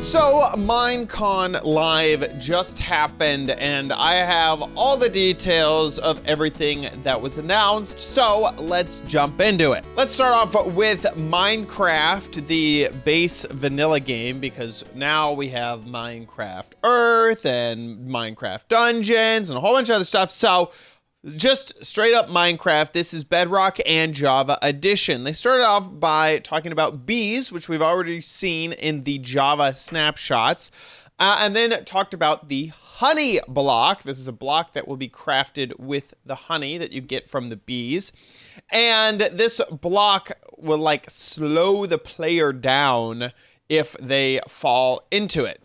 So Minecon Live just happened and I have all the details of everything that was announced, so let's jump into it. Let's start off with Minecraft, the base vanilla game, because now we have Minecraft Earth and Minecraft Dungeons and a whole bunch of other stuff. So just straight up Minecraft. This is Bedrock and Java edition. They started off by talking about bees, which we've already seen in the Java snapshots, and then talked about the honey block. This is a block that will be crafted with the honey that you get from the bees. And this block will like slow the player down if they fall into it.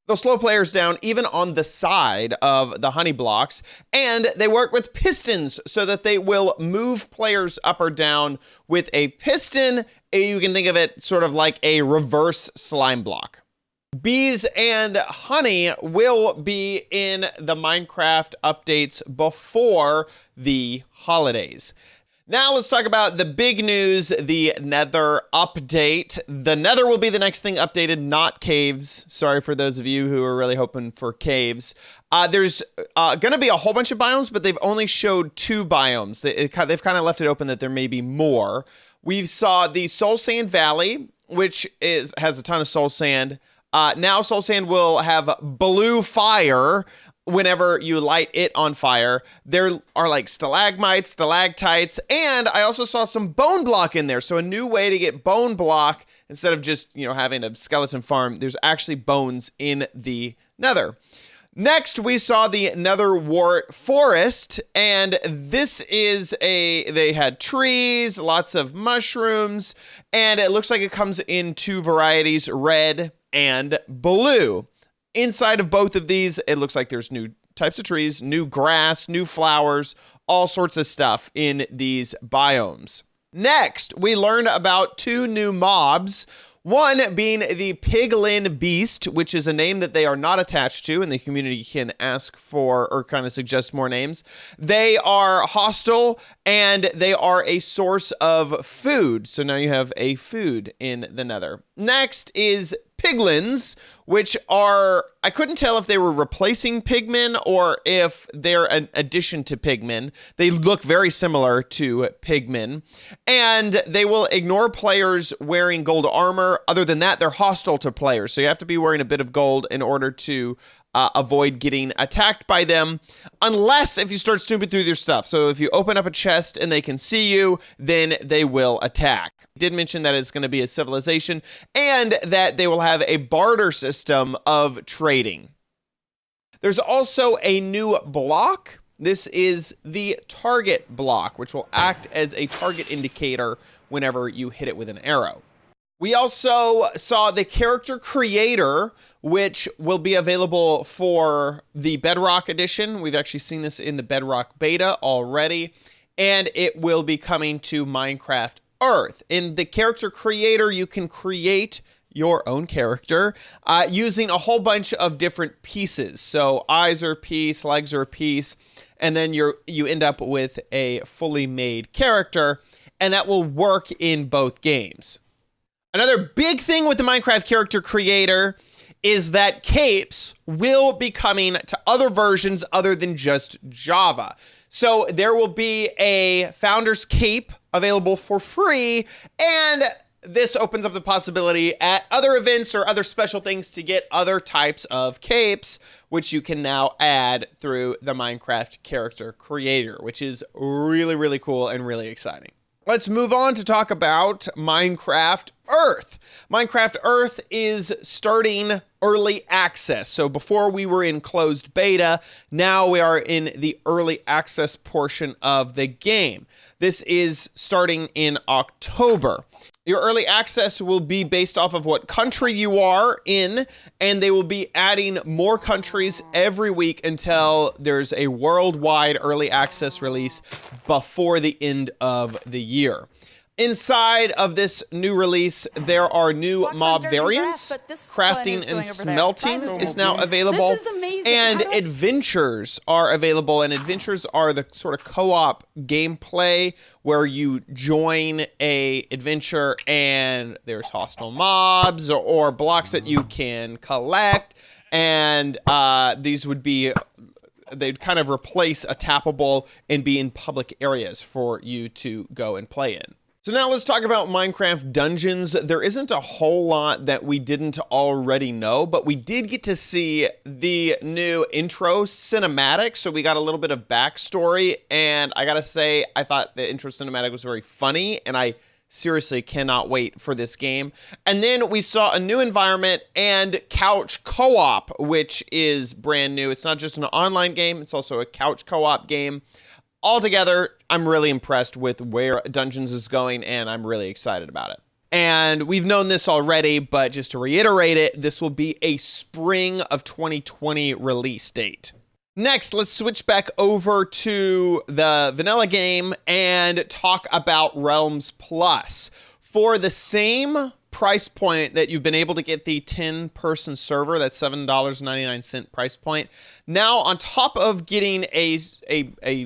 They'll slow players down even on the side of the honey blocks, and they work with pistons so that they will move players up or down with a piston. You can think of it sort of like a reverse slime block. Bees and honey will be in the Minecraft updates before the holidays. Now let's talk about the big news, the Nether update. The Nether will be the next thing updated, not caves. Sorry for those of you who are really hoping for caves. There's going to be a whole bunch of biomes, but they've only showed 2 biomes. They've kind of left it open that there may be more. We saw the Soulsand Valley, which has a ton of soul sand. Now Soulsand will have blue fire. Whenever you light it on fire, there are like stalagmites, stalactites, and I also saw some bone block in there. So a new way to get bone block instead of just, having a skeleton farm. There's actually bones in the Nether. Next, we saw the Netherwart Forest, and this is they had trees, lots of mushrooms, and it looks like it comes in 2 varieties, red and blue. Inside of both of these, it looks like there's new types of trees, new grass, new flowers, all sorts of stuff in these biomes. Next, we learned about 2 new mobs. One being the Piglin Beast, which is a name that they are not attached to, and the community can ask for or kind of suggest more names. They are hostile, and they are a source of food. So now you have a food in the Nether. Next is Piglins, which are, I couldn't tell if they were replacing pigmen or if they're an addition to pigmen. They look very similar to pigmen, and they will ignore players wearing gold armor. Other than that, they're hostile to players, so you have to be wearing a bit of gold in order to avoid getting attacked by them, unless if you start snooping through their stuff. So if you open up a chest and they can see you, then they will attack. I did mention that it's going to be a civilization and that they will have a barter system of trading. There's also a new block. This is the target block, which will act as a target indicator whenever you hit it with an arrow. We also saw the character creator, which will be available for the Bedrock edition. We've actually seen this in the Bedrock beta already, and it will be coming to Minecraft Earth. In the character creator, you can create your own character using a whole bunch of different pieces. So eyes are a piece, legs are a piece, and then you end up with a fully made character, and that will work in both games. Another big thing with the Minecraft character creator is that capes will be coming to other versions other than just Java. So there will be a founder's cape available for free, and this opens up the possibility at other events or other special things to get other types of capes, which you can now add through the Minecraft character creator, which is really, really cool and really exciting. Let's move on to talk about Minecraft Earth. Minecraft Earth is starting early access. So before we were in closed beta, now we are in the early access portion of the game. This is starting in October. Your early access will be based off of what country you are in, and they will be adding more countries every week until there's a worldwide early access release before the end of the year. Inside of this new release, there are new Walk some mob dirty variants. grass, but this Crafting one is and going over there. smelting Bye, is now available. This is amazing. And How do I- adventures are available. And adventures are the sort of co-op gameplay where you join a adventure and there's hostile mobs or blocks that you can collect. And these would be... they'd kind of replace a tappable and be in public areas for you to go and play in. So now let's talk about Minecraft Dungeons. There isn't a whole lot that we didn't already know, but we did get to see the new intro cinematic. So we got a little bit of backstory, and I gotta say, I thought the intro cinematic was very funny, and I seriously cannot wait for this game. And then we saw a new environment and couch co-op, which is brand new. It's not just an online game, it's also a couch co-op game. Altogether, I'm really impressed with where Dungeons is going, and I'm really excited about it. And we've known this already, but just to reiterate it, this will be a spring of 2020 release date. Next, let's switch back over to the vanilla game and talk about Realms Plus. For the same price point that you've been able to get the 10-person server, that's $7.99 price point. Now, on top of getting a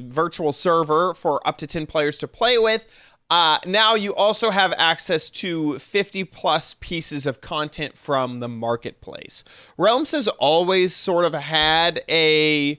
virtual server for up to 10 players to play with, now you also have access to 50 plus pieces of content from the marketplace. Realms has always sort of had a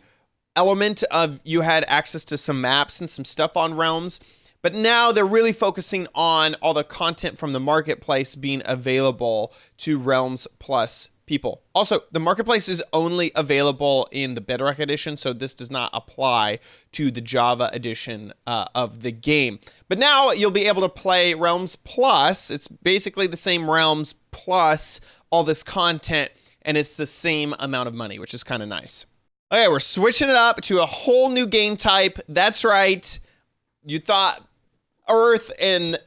element of you had access to some maps and some stuff on Realms, but now they're really focusing on all the content from the marketplace being available to Realms Plus people. Also, the marketplace is only available in the Bedrock edition, so this does not apply to the Java edition of the game. But now you'll be able to play Realms Plus. It's basically the same Realms plus all this content, and it's the same amount of money, which is kind of nice. Okay, we're switching it up to a whole new game type. That's right. You thought Earth and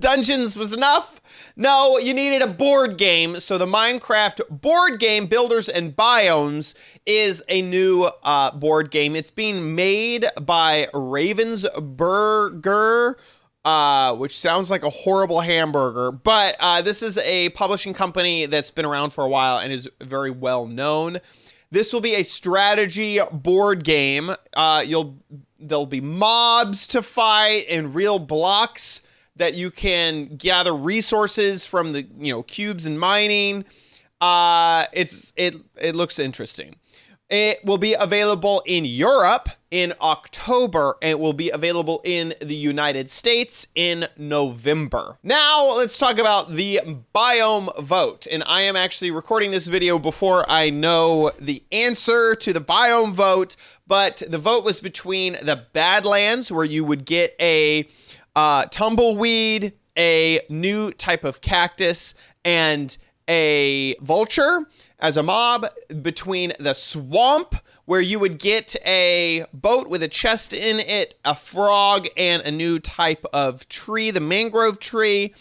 Dungeons was enough? No, you needed a board game. So the Minecraft board game, Builders and Biomes, is a new board game. It's being made by Ravensburger, which sounds like a horrible hamburger. But this is a publishing company that's been around for a while and is very well known. This will be a strategy board game. There'll be mobs to fight and real blocks that you can gather resources from the cubes and mining. It looks interesting. It will be available in Europe in October, and it will be available in the United States in November. Now, let's talk about the Biome Vote. And I am actually recording this video before I know the answer to the Biome Vote, but the vote was between the Badlands, where you would get a tumbleweed, a new type of cactus, and a vulture as a mob, between the swamp, where you would get a boat with a chest in it, a frog, and a new type of tree, the mangrove tree,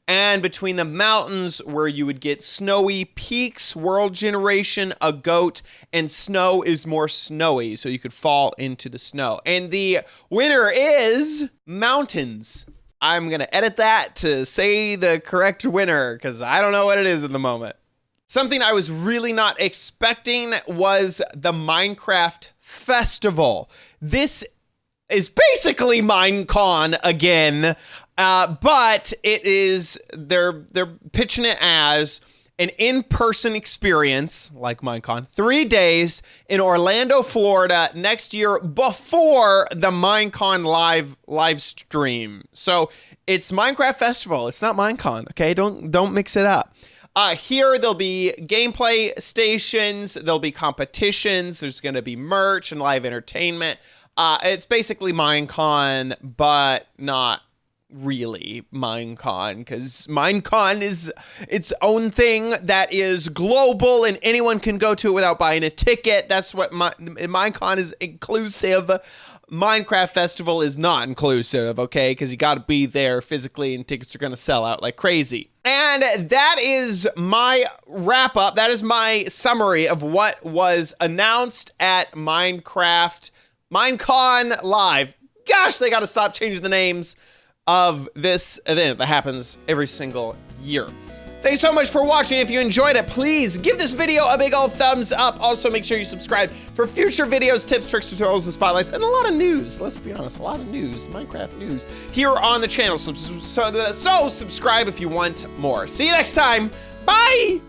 and between the mountains, where you would get snowy peaks, world generation, a goat, and snow is more snowy, so you could fall into the snow. And the winner is mountains. I'm gonna edit that to say the correct winner, because I don't know what it is at the moment. Something I was really not expecting was the Minecraft Festival. This is basically Minecon again, but they're pitching it as an in-person experience like Minecon, 3 days in Orlando, Florida next year before the Minecon live stream. So it's Minecraft Festival. It's not Minecon, okay? Don't mix it up. Here, there'll be gameplay stations, there'll be competitions, there's going to be merch and live entertainment. It's basically Minecon, but not really Minecon, because Minecon is its own thing that is global and anyone can go to it without buying a ticket. That's what Minecon is inclusive. Minecraft Festival is not inclusive, okay? Because you got to be there physically and tickets are going to sell out like crazy. And that is my wrap up. That is my summary of what was announced at Minecon Live. Gosh, they got to stop changing the names. of this event that happens every single year. Thanks so much for watching. If you enjoyed it, please give this video a big old thumbs up. Also, make sure you subscribe for future videos, tips, tricks, tutorials, and spotlights, and a lot of news. Let's be honest, a lot of news, Minecraft news, here on the channel. So subscribe if you want more. See you next time. Bye!